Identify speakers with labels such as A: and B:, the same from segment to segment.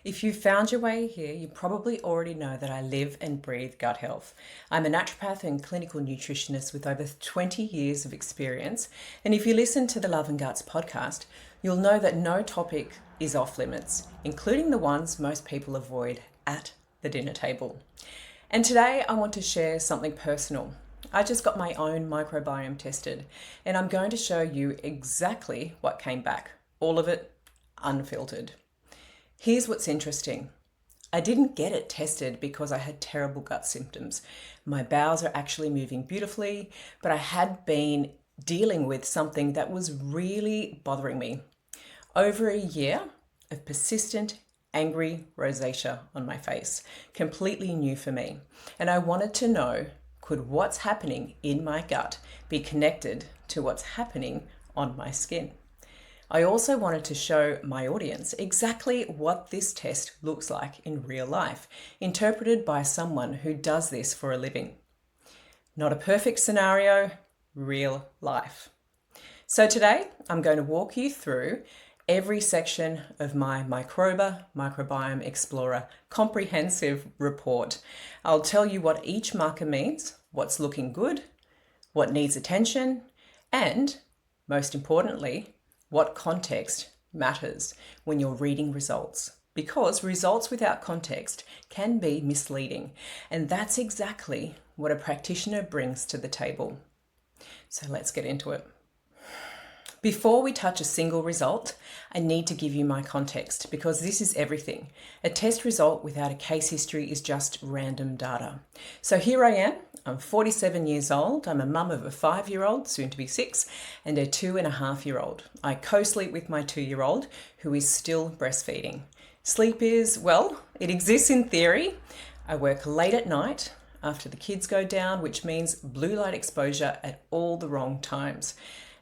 A: If you found your way here, you probably already know that I live and breathe gut health. I'm a naturopath and clinical nutritionist with over 20 years of experience. And if you listen to the Love and Guts podcast, you'll know that no topic is off limits, including the ones most people avoid at the dinner table. And today I want to share something personal. I just got my own microbiome tested, and I'm going to show you exactly what came back. All of it unfiltered. Here's what's interesting. I didn't get it tested because I had terrible gut symptoms. My bowels are actually moving beautifully, but I had been dealing with something that was really bothering me. Over a year of persistent, angry rosacea on my face, completely new for me. And I wanted to know, could what's happening in my gut be connected to what's happening on my skin? I also wanted to show my audience exactly what this test looks like in real life, interpreted by someone who does this for a living. Not a perfect scenario, real life. So today I'm going to walk you through every section of my Microba Microbiome Explorer comprehensive report. I'll tell you what each marker means, what's looking good, what needs attention, and most importantly, what context matters when you're reading results, because results without context can be misleading, and that's exactly what a practitioner brings to the table. So let's get into it. Before we touch a single result, I need to give you my context because this is everything. A test result without a case history is just random data. So here I am. I'm 47 years old. I'm a mum of a 5-year-old, soon to be 6, and a 2.5-year-old. I co-sleep with my 2-year-old, who is still breastfeeding. Sleep is, well, it exists in theory. I work late at night after the kids go down, which means blue light exposure at all the wrong times.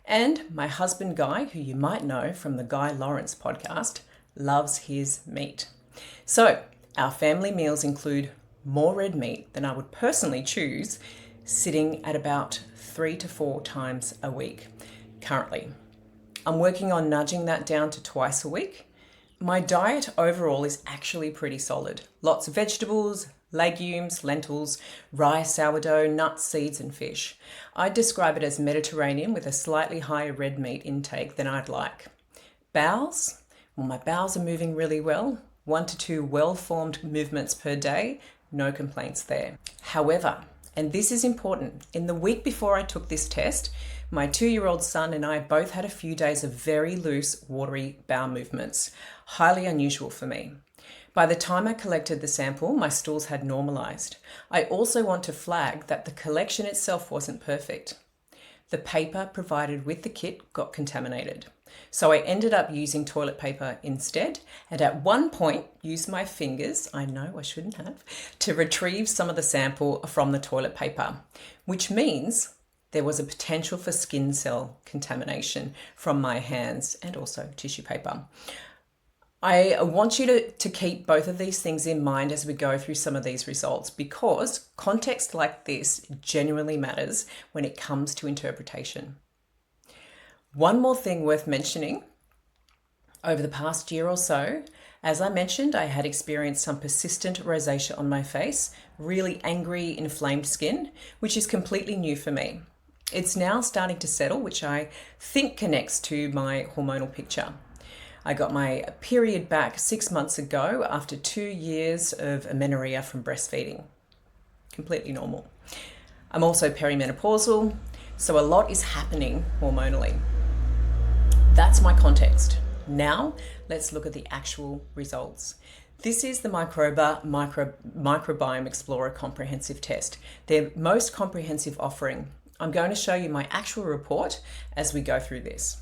A: And my husband Guy, who you might know from the Guy Lawrence podcast, loves his meat. So our family meals include more red meat than I would personally choose, sitting at about 3 to 4 times a week currently. I'm working on nudging that down to twice a week. My diet overall is actually pretty solid. Lots of vegetables, legumes, lentils, rice, sourdough, nuts, seeds, and fish. I describe it as Mediterranean with a slightly higher red meat intake than I'd like. Bowels? Well, my bowels are moving really well. 1 to 2 well-formed movements per day. No complaints there. However, and this is important, in the week before I took this test, my 2-year-old son and I both had a few days of very loose, watery bowel movements. Highly unusual for me. By the time I collected the sample, my stools had normalized. I also want to flag that the collection itself wasn't perfect. The paper provided with the kit got contaminated. So I ended up using toilet paper instead, and at one point used my fingers, I know I shouldn't have, to retrieve some of the sample from the toilet paper, which means there was a potential for skin cell contamination from my hands and also tissue paper. I want you to keep both of these things in mind as we go through some of these results, because context like this genuinely matters when it comes to interpretation. One more thing worth mentioning, over the past year or so, as I mentioned, I had experienced some persistent rosacea on my face, really angry, inflamed skin, which is completely new for me. It's now starting to settle, which I think connects to my hormonal picture. I got my period back 6 months ago after 2 years of amenorrhea from breastfeeding. Completely normal. I'm also perimenopausal, so a lot is happening hormonally. That's my context. Now, let's look at the actual results. This is the Microba Microbiome Explorer comprehensive test, their most comprehensive offering. I'm going to show you my actual report as we go through this.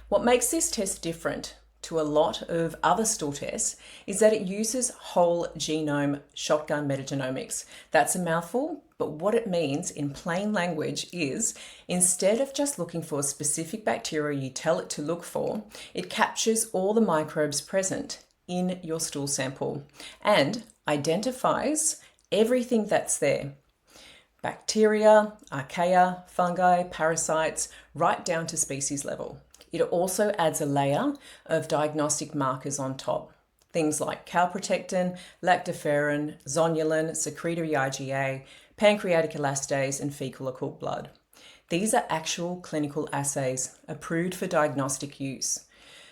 A: What makes this test different to a lot of other stool tests is that it uses whole genome shotgun metagenomics. That's a mouthful, but what it means in plain language is instead of just looking for a specific bacteria you tell it to look for, it captures all the microbes present in your stool sample and identifies everything that's there. Bacteria, archaea, fungi, parasites, right down to species level. It also adds a layer of diagnostic markers on top. things like calprotectin, lactoferrin, zonulin, secretory IgA, pancreatic elastase, and fecal occult blood. These are actual clinical assays approved for diagnostic use.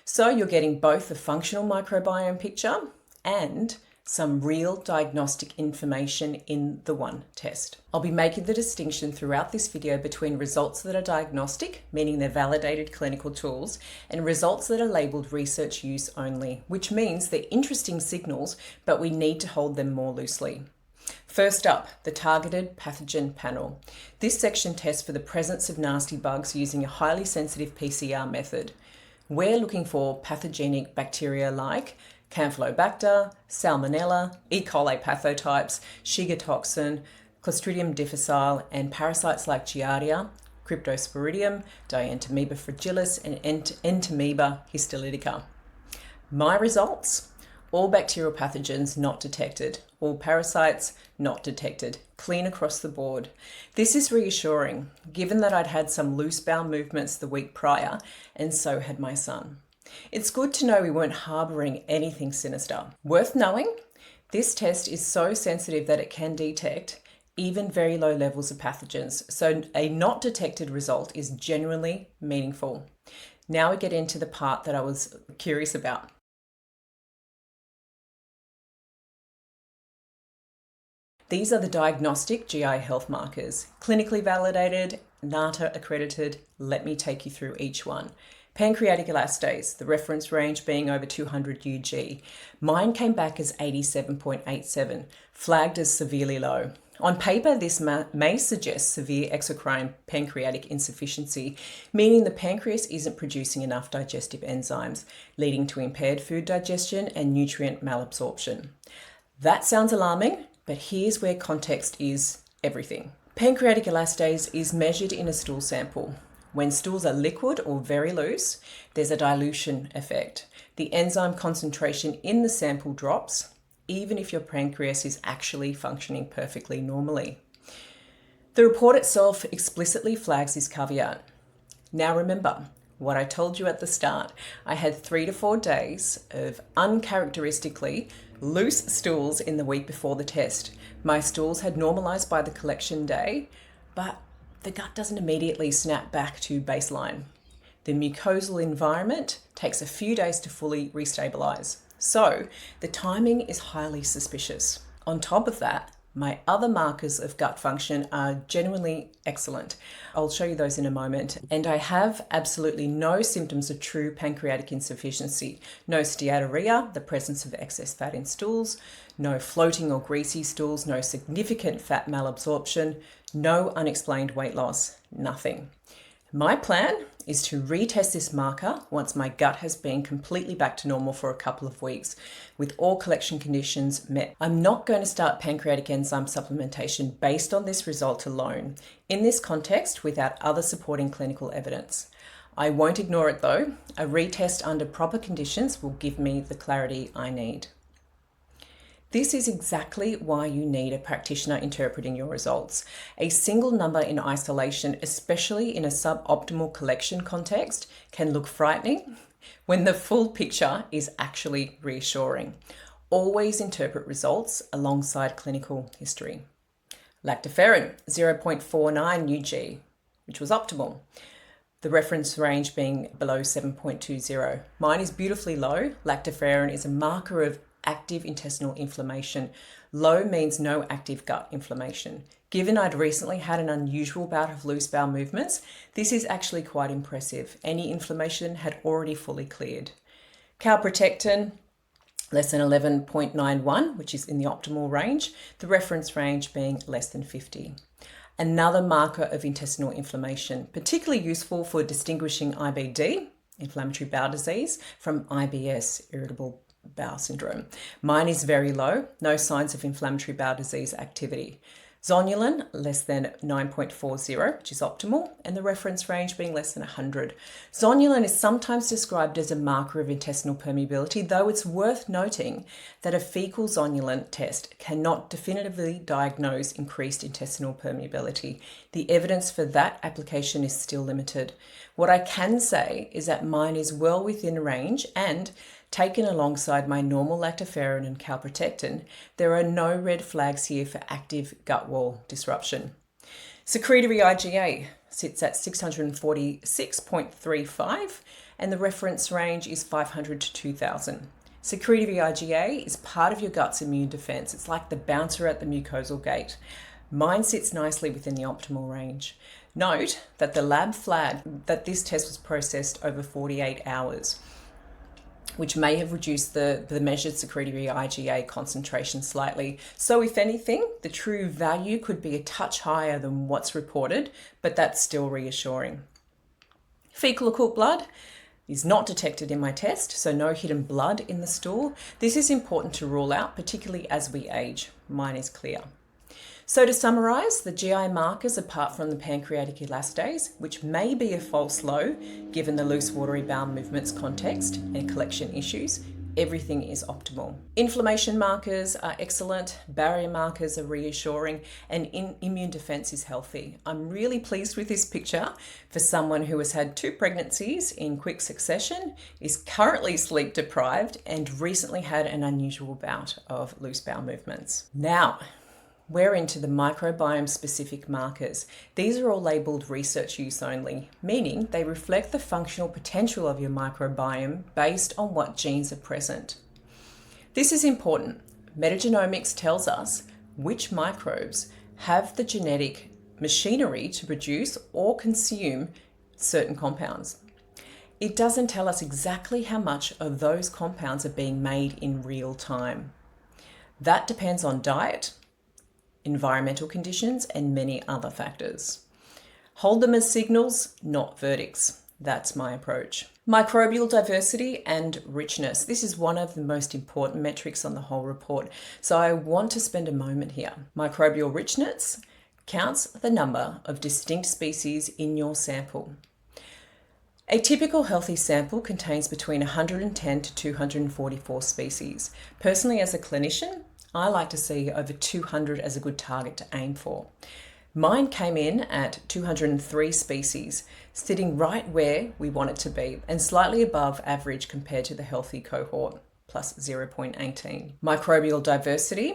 A: So you're getting both the functional microbiome picture and some real diagnostic information in the one test. I'll be making the distinction throughout this video between results that are diagnostic, meaning they're validated clinical tools, and results that are labelled research use only, which means they're interesting signals, but we need to hold them more loosely. First up, the targeted pathogen panel. This section tests for the presence of nasty bugs using a highly sensitive PCR method. We're looking for pathogenic bacteria like Campylobacter, Salmonella, E. coli pathotypes, Shiga toxin, Clostridium difficile, and parasites like Giardia, Cryptosporidium, Dientamoeba fragilis, and Entamoeba histolytica. My results? All bacterial pathogens not detected. All parasites not detected. Clean across the board. This is reassuring, given that I'd had some loose bowel movements the week prior, and so had my son. It's good to know we weren't harbouring anything sinister. Worth knowing, this test is so sensitive that it can detect even very low levels of pathogens, so a not detected result is genuinely meaningful. Now we get into the part that I was curious about. These are the diagnostic GI health markers, clinically validated, NATA accredited. Let me take you through each one. Pancreatic elastase, the reference range being over 200 UG. Mine came back as 87.87, flagged as severely low. On paper, this may suggest severe exocrine pancreatic insufficiency, meaning the pancreas isn't producing enough digestive enzymes, leading to impaired food digestion and nutrient malabsorption. That sounds alarming, but here's where context is everything. Pancreatic elastase is measured in a stool sample. When stools are liquid or very loose, there's a dilution effect. The enzyme concentration in the sample drops, even if your pancreas is actually functioning perfectly normally. The report itself explicitly flags this caveat. Now remember, what I told you at the start, I had 3 to 4 days of uncharacteristically loose stools in the week before the test. My stools had normalized by the collection day, but the gut doesn't immediately snap back to baseline. The mucosal environment takes a few days to fully restabilize. So the timing is highly suspicious. On top of that, my other markers of gut function are genuinely excellent. I'll show you those in a moment. And I have absolutely no symptoms of true pancreatic insufficiency. No steatorrhea, the presence of excess fat in stools, no floating or greasy stools, no significant fat malabsorption, no unexplained weight loss, nothing. My plan is to retest this marker once my gut has been completely back to normal for a couple of weeks, with all collection conditions met. I'm not going to start pancreatic enzyme supplementation based on this result alone, in this context without other supporting clinical evidence. I won't ignore it though. A retest under proper conditions will give me the clarity I need. This is exactly why you need a practitioner interpreting your results. A single number in isolation, especially in a suboptimal collection context, can look frightening when the full picture is actually reassuring. Always interpret results alongside clinical history. Lactoferrin, 0.49 UG, which was optimal. The reference range being below 7.20. Mine is beautifully low. Lactoferrin is a marker of active intestinal inflammation. Low means no active gut inflammation. Given I'd recently had an unusual bout of loose bowel movements, this is actually quite impressive. Any inflammation had already fully cleared. Calprotectin, less than 11.91, which is in the optimal range, the reference range being less than 50. Another marker of intestinal inflammation, particularly useful for distinguishing IBD, inflammatory bowel disease, from IBS, irritable bowel syndrome. Mine is very low, no signs of inflammatory bowel disease activity. Zonulin, less than 9.40, which is optimal, and the reference range being less than 100. Zonulin is sometimes described as a marker of intestinal permeability, though it's worth noting that a fecal zonulin test cannot definitively diagnose increased intestinal permeability. The evidence for that application is still limited. What I can say is that mine is well within range, and taken alongside my normal lactoferrin and calprotectin, there are no red flags here for active gut wall disruption. Secretory IgA sits at 646.35 and the reference range is 500 to 2000. Secretory IgA is part of your gut's immune defense. It's like the bouncer at the mucosal gate. Mine sits nicely within the optimal range. Note that the lab flagged that this test was processed over 48 hours, which may have reduced the measured secretory IgA concentration slightly. So if anything, the true value could be a touch higher than what's reported, but that's still reassuring. Fecal occult blood is not detected in my test, so no hidden blood in the stool. This is important to rule out, particularly as we age. Mine is clear. So to summarise, the GI markers, apart from the pancreatic elastase, which may be a false low given the loose watery bowel movements context and collection issues, everything is optimal. Inflammation markers are excellent, barrier markers are reassuring, and immune defense is healthy. I'm really pleased with this picture for someone who has had 2 pregnancies in quick succession, is currently sleep deprived, and recently had an unusual bout of loose bowel movements. Now, we're into the microbiome specific markers. These are all labelled research use only, meaning they reflect the functional potential of your microbiome based on what genes are present. This is important. Metagenomics tells us which microbes have the genetic machinery to produce or consume certain compounds. It doesn't tell us exactly how much of those compounds are being made in real time. That depends on diet, environmental conditions, and many other factors. Hold them as signals, not verdicts. That's my approach. Microbial diversity and richness. This is one of the most important metrics on the whole report, so I want to spend a moment here. Microbial richness counts the number of distinct species in your sample. A typical healthy sample contains between 110 to 244 species. Personally, as a clinician, I like to see over 200 as a good target to aim for. Mine came in at 203 species, sitting right where we want it to be and slightly above average compared to the healthy cohort, plus 0.18. Microbial diversity,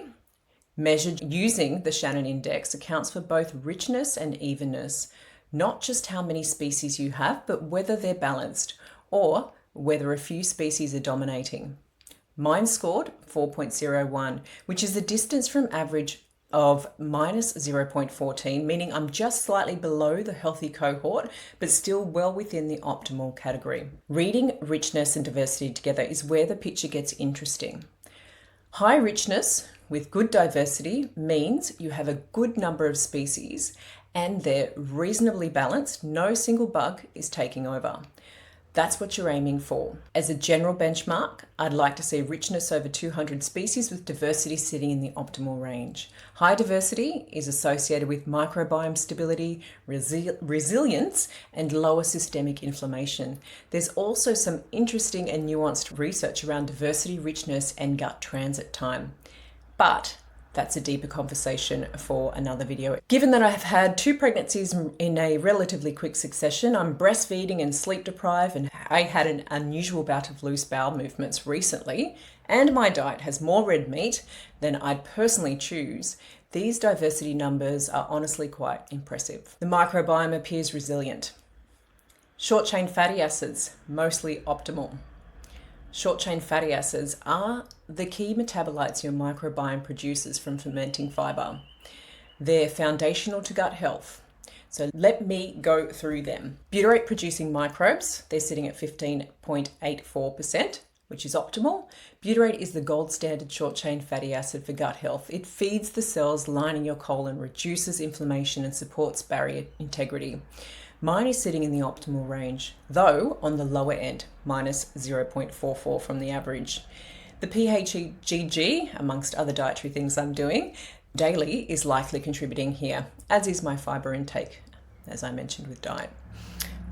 A: measured using the Shannon Index, accounts for both richness and evenness, not just how many species you have, but whether they're balanced or whether a few species are dominating. Mine scored 4.01, which is the distance from average of minus 0.14, meaning I'm just slightly below the healthy cohort, but still well within the optimal category. Reading richness and diversity together is where the picture gets interesting. High richness with good diversity means you have a good number of species and they're reasonably balanced. No single bug is taking over. That's what you're aiming for. As a general benchmark, I'd like to see richness over 200 species with diversity sitting in the optimal range. High diversity is associated with microbiome stability, resilience, and lower systemic inflammation. There's also some interesting and nuanced research around diversity, richness, and gut transit time. But that's a deeper conversation for another video. Given that I have had 2 pregnancies in a relatively quick succession, I'm breastfeeding and sleep deprived, and I had an unusual bout of loose bowel movements recently, and my diet has more red meat than I'd personally choose, these diversity numbers are honestly quite impressive. The microbiome appears resilient. Short-chain fatty acids, mostly optimal. Short-chain fatty acids are the key metabolites your microbiome produces from fermenting fiber. They're foundational to gut health. So let me go through them. Butyrate-producing microbes, they're sitting at 15.84%, which is optimal. Butyrate is the gold standard short-chain fatty acid for gut health. It feeds the cells lining your colon, reduces inflammation, and supports barrier integrity. Mine is sitting in the optimal range, though on the lower end, minus 0.44 from the average. The PHGG, amongst other dietary things I'm doing daily, is likely contributing here, as is my fiber intake, as I mentioned with diet.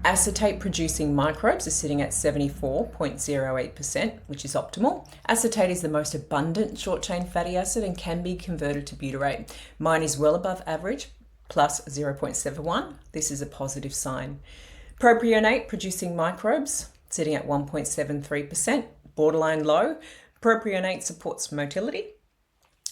A: Acetate-producing microbes are sitting at 74.08%, which is optimal. Acetate is the most abundant short-chain fatty acid and can be converted to butyrate. Mine is well above average, plus 0.71. This is a positive sign. Propionate producing microbes sitting at 1.73%, borderline low. Propionate supports motility.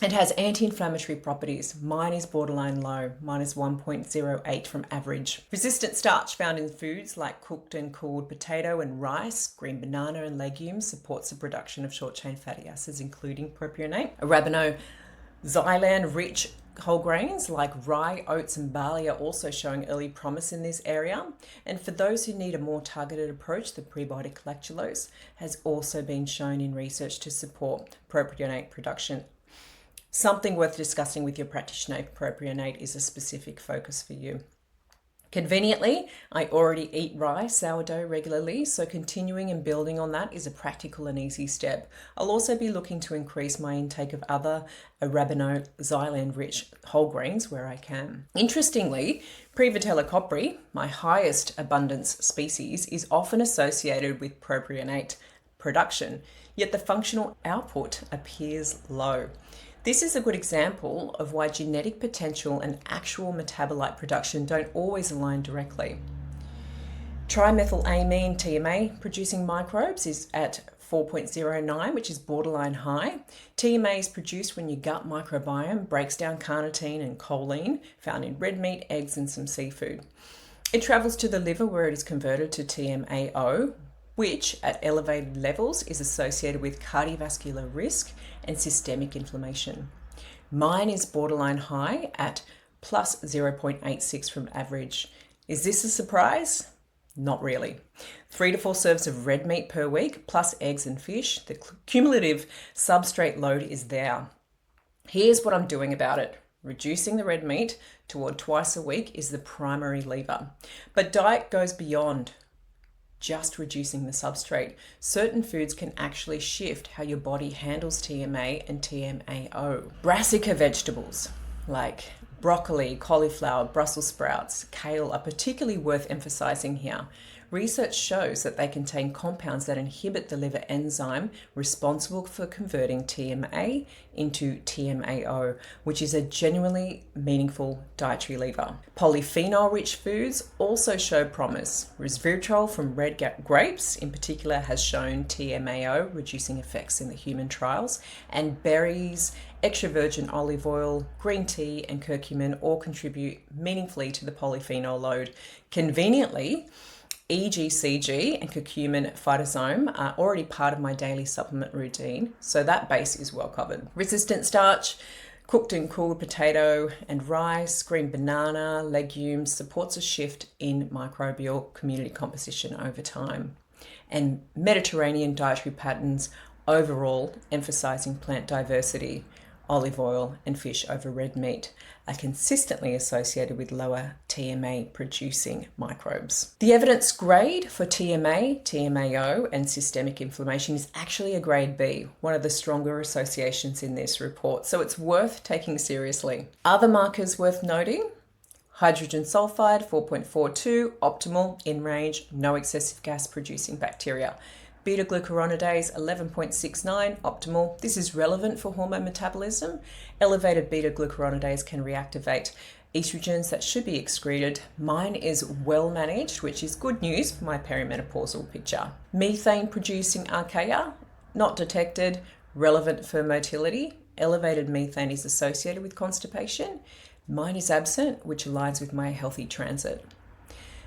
A: It has anti-inflammatory properties. Mine is borderline low, minus 1.08 from average. Resistant starch found in foods like cooked and cooled potato and rice, green banana and legumes supports the production of short-chain fatty acids, including propionate. Arabinoxylan-rich whole grains like rye, oats and barley are also showing early promise in this area. And for those who need a more targeted approach, the prebiotic lactulose has also been shown in research to support propionate production. Something worth discussing with your practitioner if propionate is a specific focus for you. Conveniently, I already eat rye sourdough regularly, so continuing and building on that is a practical and easy step. I'll also be looking to increase my intake of other arabinoxylan-rich whole grains where I can. Interestingly, Prevotella copri, my highest abundance species, is often associated with propionate production, yet the functional output appears low. This is a good example of why genetic potential and actual metabolite production don't always align directly. Trimethylamine TMA producing microbes is at 4.09, which is borderline high. TMA is produced when your gut microbiome breaks down carnitine and choline found in red meat, eggs, and some seafood. It travels to the liver where it is converted to TMAO, which at elevated levels is associated with cardiovascular risk and systemic inflammation. Mine is borderline high at plus 0.86 from average. Is this a surprise? Not really. 3 to 4 serves of red meat per week, plus eggs and fish. The cumulative substrate load is there. Here's what I'm doing about it. Reducing the red meat toward twice a week is the primary lever. But diet goes beyond just reducing the substrate. Certain foods can actually shift how your body handles TMA and TMAO. Brassica vegetables like broccoli, cauliflower, Brussels sprouts, kale are particularly worth emphasizing here. Research shows that they contain compounds that inhibit the liver enzyme responsible for converting TMA into TMAO, which is a genuinely meaningful dietary lever. Polyphenol-rich foods also show promise. Resveratrol from red grapes in particular has shown TMAO reducing effects in the human trials, and berries, extra virgin olive oil, green tea, and curcumin all contribute meaningfully to the polyphenol load. Conveniently, EGCG and curcumin phytosome are already part of my daily supplement routine, so that base is well covered. Resistant starch, cooked and cooled potato and rice, green banana, legumes supports a shift in microbial community composition over time. And Mediterranean dietary patterns overall emphasizing plant diversity, olive oil and fish over red meat are consistently associated with lower TMA producing microbes. The evidence grade for TMA, TMAO and systemic inflammation is actually a grade B, one of the stronger associations in this report, so it's worth taking seriously. Other markers worth noting: hydrogen sulfide 4.42, optimal, in range, no excessive gas producing bacteria. Beta-glucuronidase 11.69, optimal. This is relevant for hormone metabolism. Elevated beta-glucuronidase can reactivate estrogens that should be excreted. Mine is well managed, which is good news for my perimenopausal picture. Methane producing archaea, not detected, relevant for motility. Elevated methane is associated with constipation. Mine is absent, which aligns with my healthy transit.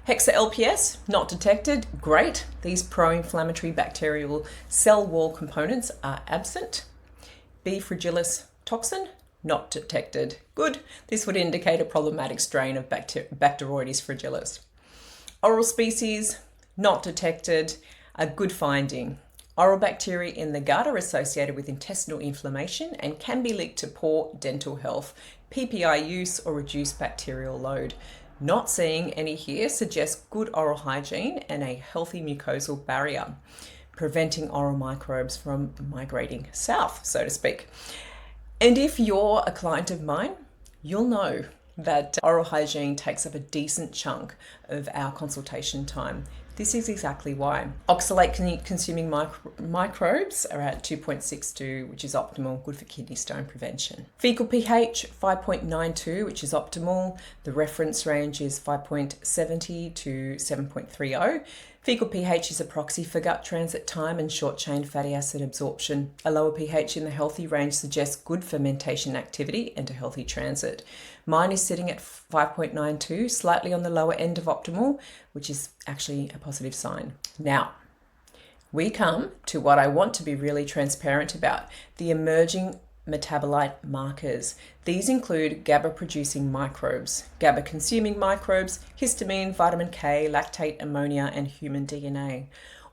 A: Hexa-LPS, not detected, great. These pro-inflammatory bacterial cell wall components are absent. B. fragilis toxin, not detected, good. This would indicate a problematic strain of Bacteroides fragilis. Oral species, not detected, a good finding. Oral bacteria in the gut are associated with intestinal inflammation and can be linked to poor dental health, PPI use or reduced bacterial load. Not seeing any here suggests good oral hygiene and a healthy mucosal barrier, preventing oral microbes from migrating south, so to speak. And if you're a client of mine, you'll know that oral hygiene takes up a decent chunk of our consultation time. This is exactly why. Oxalate consuming microbes are at 2.62, which is optimal, good for kidney stone prevention. Fecal pH 5.92, which is optimal. The reference range is 5.70 to 7.30. Fecal pH is a proxy for gut transit time and short-chain fatty acid absorption. A lower pH in the healthy range suggests good fermentation activity and a healthy transit. Mine is sitting at 5.92, slightly on the lower end of optimal, which is actually a positive sign. Now, we come to what I want to be really transparent about, the emerging metabolite markers. These include GABA-producing microbes, GABA-consuming microbes, histamine, vitamin K, lactate, ammonia, and human DNA.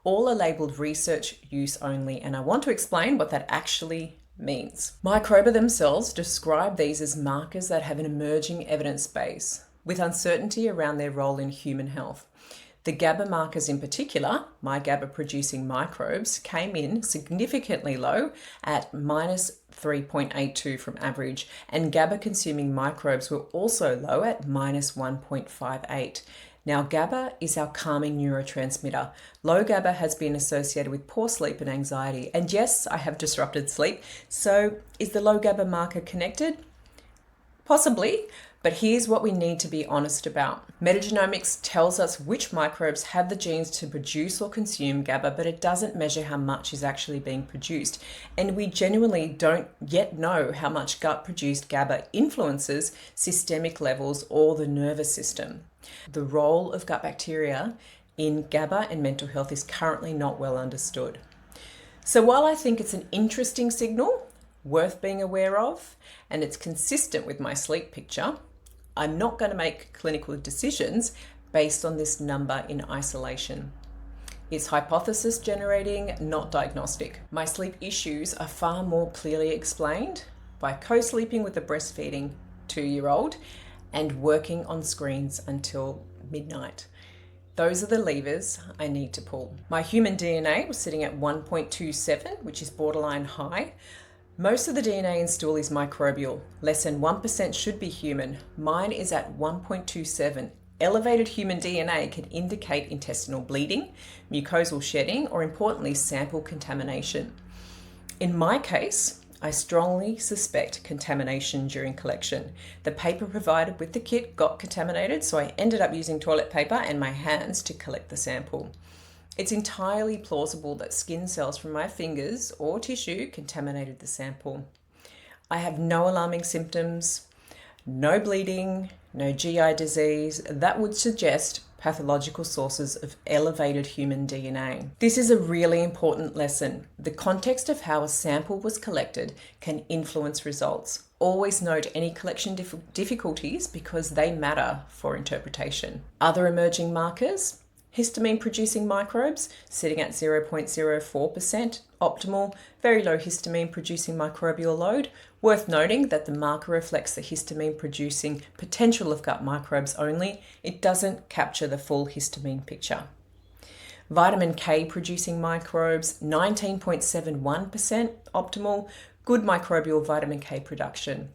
A: All are labelled research use only, and I want to explain what that actually means. Microba themselves describe these as markers that have an emerging evidence base, with uncertainty around their role in human health. The GABA markers in particular, my GABA-producing microbes, came in significantly low at minus 3.82 from average, and GABA-consuming microbes were also low at minus 1.58. Now, GABA is our calming neurotransmitter. Low GABA has been associated with poor sleep and anxiety. And yes, I have disrupted sleep. So is the low GABA marker connected? Possibly, but here's what we need to be honest about. Metagenomics tells us which microbes have the genes to produce or consume GABA, but it doesn't measure how much is actually being produced. And we genuinely don't yet know how much gut-produced GABA influences systemic levels or the nervous system. The role of gut bacteria in GABA and mental health is currently not well understood. So while I think it's an interesting signal, worth being aware of, and it's consistent with my sleep picture, I'm not going to make clinical decisions based on this number in isolation. It's hypothesis generating, not diagnostic. My sleep issues are far more clearly explained by co-sleeping with a breastfeeding 2-year-old and working on screens until midnight. Those are the levers I need to pull. My human DNA was sitting at 1.27, which is borderline high. Most of the DNA in stool is microbial. Less than 1% should be human. Mine is at 1.27. Elevated human DNA can indicate intestinal bleeding, mucosal shedding, or importantly, sample contamination. In my case, I strongly suspect contamination during collection. The paper provided with the kit got contaminated, so I ended up using toilet paper and my hands to collect the sample. It's entirely plausible that skin cells from my fingers or tissue contaminated the sample. I have no alarming symptoms, no bleeding, no GI disease. That would suggest pathological sources of elevated human DNA. This is a really important lesson. The context of how a sample was collected can influence results. Always note any collection difficulties because they matter for interpretation. Other emerging markers: histamine-producing microbes sitting at 0.04%, optimal, very low histamine-producing microbial load. Worth noting that the marker reflects the histamine-producing potential of gut microbes only. It doesn't capture the full histamine picture. Vitamin K-producing microbes, 19.71%, optimal, good microbial vitamin K production.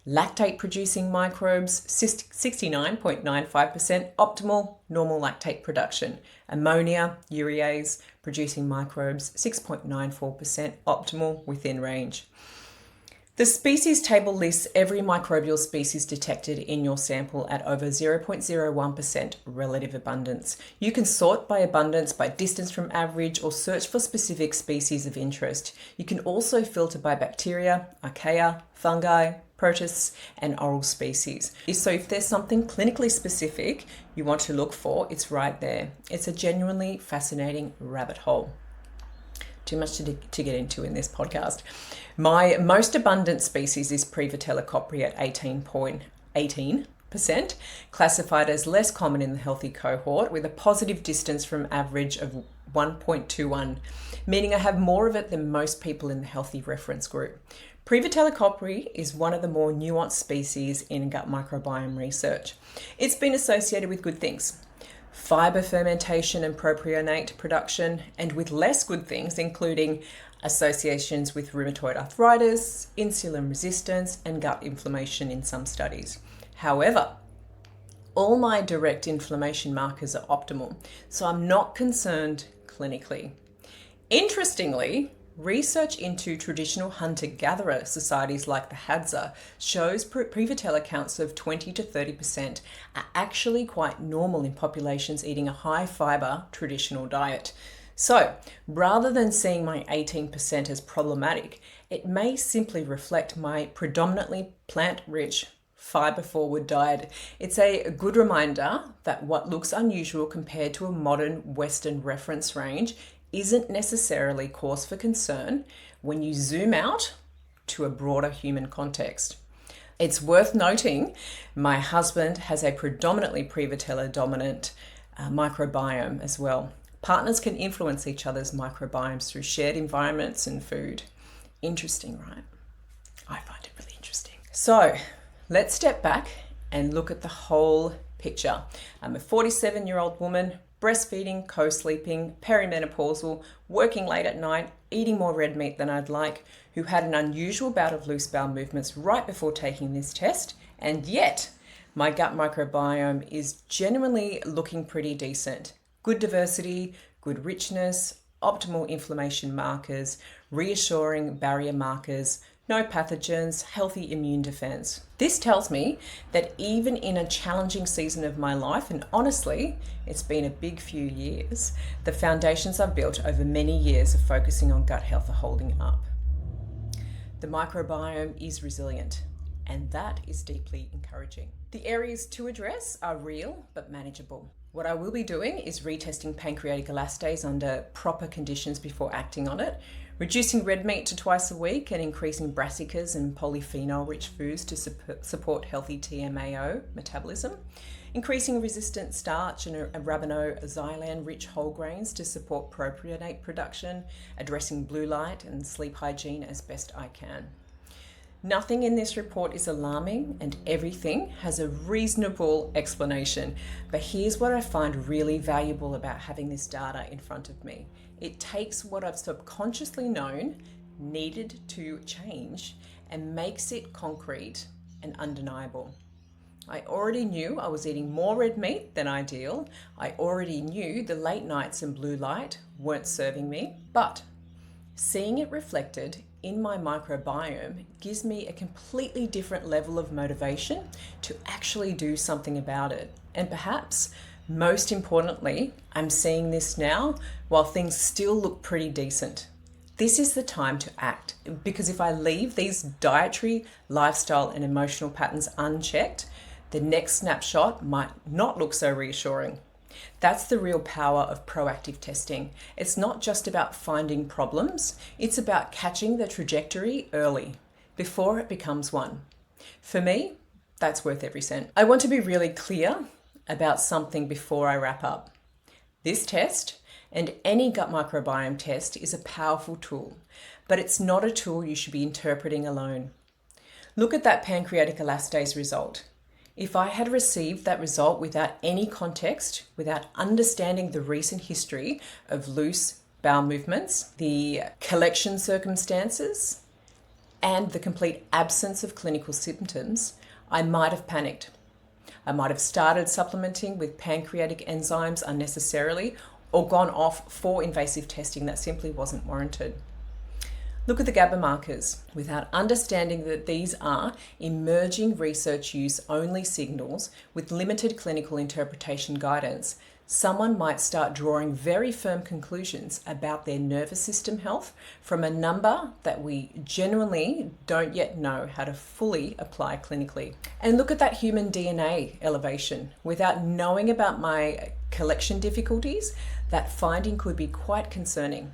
A: Lactate-producing microbes, 69.95%, optimal, normal lactate production. Ammonia, urease, producing microbes, 6.94%, optimal, within range. The species table lists every microbial species detected in your sample at over 0.01% relative abundance. You can sort by abundance, by distance from average, or search for specific species of interest. You can also filter by bacteria, archaea, fungi, protists, and oral species. So if there's something clinically specific you want to look for, it's right there. It's a genuinely fascinating rabbit hole. Too much to get into in this podcast. My most abundant species is Prevotella copri at 18%, classified as less common in the healthy cohort with a positive distance from average of 1.21, meaning I have more of it than most people in the healthy reference group. Prevotella copri is one of the more nuanced species in gut microbiome research. It's been associated with good things: fiber fermentation and propionate production, and with less good things, including associations with rheumatoid arthritis, insulin resistance, and gut inflammation in some studies. However, all my direct inflammation markers are optimal, so I'm not concerned clinically. Interestingly, research into traditional hunter-gatherer societies like the Hadza shows Prevotella counts of 20 to 30% are actually quite normal in populations eating a high-fiber traditional diet. So, rather than seeing my 18% as problematic, it may simply reflect my predominantly plant-rich, fiber-forward diet. It's a good reminder that what looks unusual compared to a modern Western reference range isn't necessarily cause for concern when you zoom out to a broader human context. It's worth noting my husband has a predominantly Prevotella dominant microbiome as well. Partners can influence each other's microbiomes through shared environments and food. Interesting, right? I find it really interesting. So let's step back and look at the whole picture. I'm a 47-year-old woman, breastfeeding, co-sleeping, perimenopausal, working late at night, eating more red meat than I'd like, who had an unusual bout of loose bowel movements right before taking this test, and yet my gut microbiome is genuinely looking pretty decent. Good diversity, good richness, optimal inflammation markers, reassuring barrier markers, no pathogens, healthy immune defense. This tells me that even in a challenging season of my life, and honestly, it's been a big few years, the foundations I've built over many years of focusing on gut health are holding up. The microbiome is resilient, and that is deeply encouraging. The areas to address are real but manageable. What I will be doing is retesting pancreatic elastase under proper conditions before acting on it, reducing red meat to twice a week and increasing brassicas and polyphenol-rich foods to support healthy TMAO metabolism, increasing resistant starch and arabinoxylan-rich whole grains to support propionate production, addressing blue light and sleep hygiene as best I can. Nothing in this report is alarming and everything has a reasonable explanation, but here's what I find really valuable about having this data in front of me. It takes what I've subconsciously known needed to change and makes it concrete and undeniable. I already knew I was eating more red meat than ideal. I already knew the late nights and blue light weren't serving me, but seeing it reflected in my microbiome gives me a completely different level of motivation to actually do something about it. And perhaps most importantly, I'm seeing this now while things still look pretty decent. This is the time to act, because if I leave these dietary, lifestyle, and emotional patterns unchecked, the next snapshot might not look so reassuring. That's the real power of proactive testing. It's not just about finding problems, it's about catching the trajectory early, before it becomes one. For me, that's worth every cent. I want to be really clear about something before I wrap up. This test, and any gut microbiome test, is a powerful tool, but it's not a tool you should be interpreting alone. Look at that pancreatic elastase result. If I had received that result without any context, without understanding the recent history of loose bowel movements, the collection circumstances, and the complete absence of clinical symptoms, I might have panicked. I might have started supplementing with pancreatic enzymes unnecessarily or gone off for invasive testing that simply wasn't warranted. Look at the GABA markers. Without understanding that these are emerging research use only signals with limited clinical interpretation guidance, someone might start drawing very firm conclusions about their nervous system health from a number that we genuinely don't yet know how to fully apply clinically. And look at that human DNA elevation. Without knowing about my collection difficulties, that finding could be quite concerning.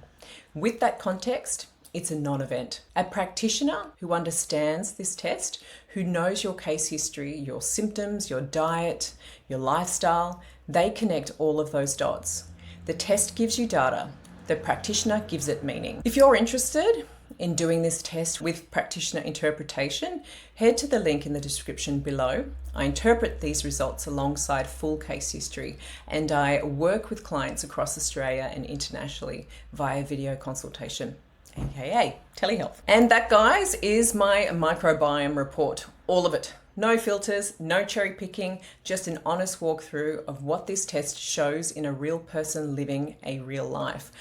A: With that context, it's a non-event. A practitioner who understands this test, who knows your case history, your symptoms, your diet, your lifestyle, they connect all of those dots. The test gives you data. The practitioner gives it meaning. If you're interested in doing this test with practitioner interpretation, head to the link in the description below. I interpret these results alongside full case history, and I work with clients across Australia and internationally via video consultation. aka telehealth. And that, guys, is my microbiome report. All of it. No filters, no cherry picking, just an honest walkthrough of what this test shows in a real person living a real life.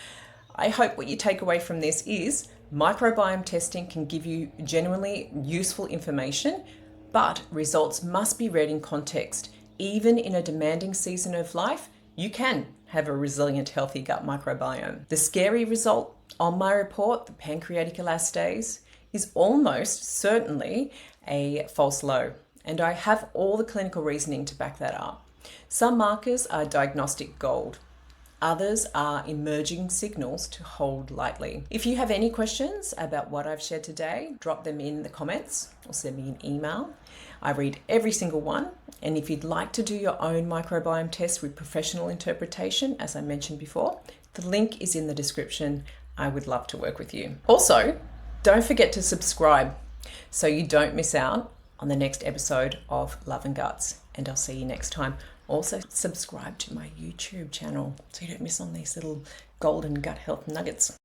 A: I hope what you take away from this is microbiome testing can give you genuinely useful information, but results must be read in context. Even in a demanding season of life, you can have a resilient, healthy gut microbiome. The scary result on my report, the pancreatic elastase, is almost certainly a false low, and I have all the clinical reasoning to back that up. Some markers are diagnostic gold. Others are emerging signals to hold lightly. If you have any questions about what I've shared today, drop them in the comments or send me an email. I read every single one. And if you'd like to do your own microbiome test with professional interpretation, as I mentioned before, the link is in the description. I would love to work with you. Also, don't forget to subscribe so you don't miss out on the next episode of Love and Guts. And I'll see you next time. Also, subscribe to my YouTube channel so you don't miss on these little golden gut health nuggets.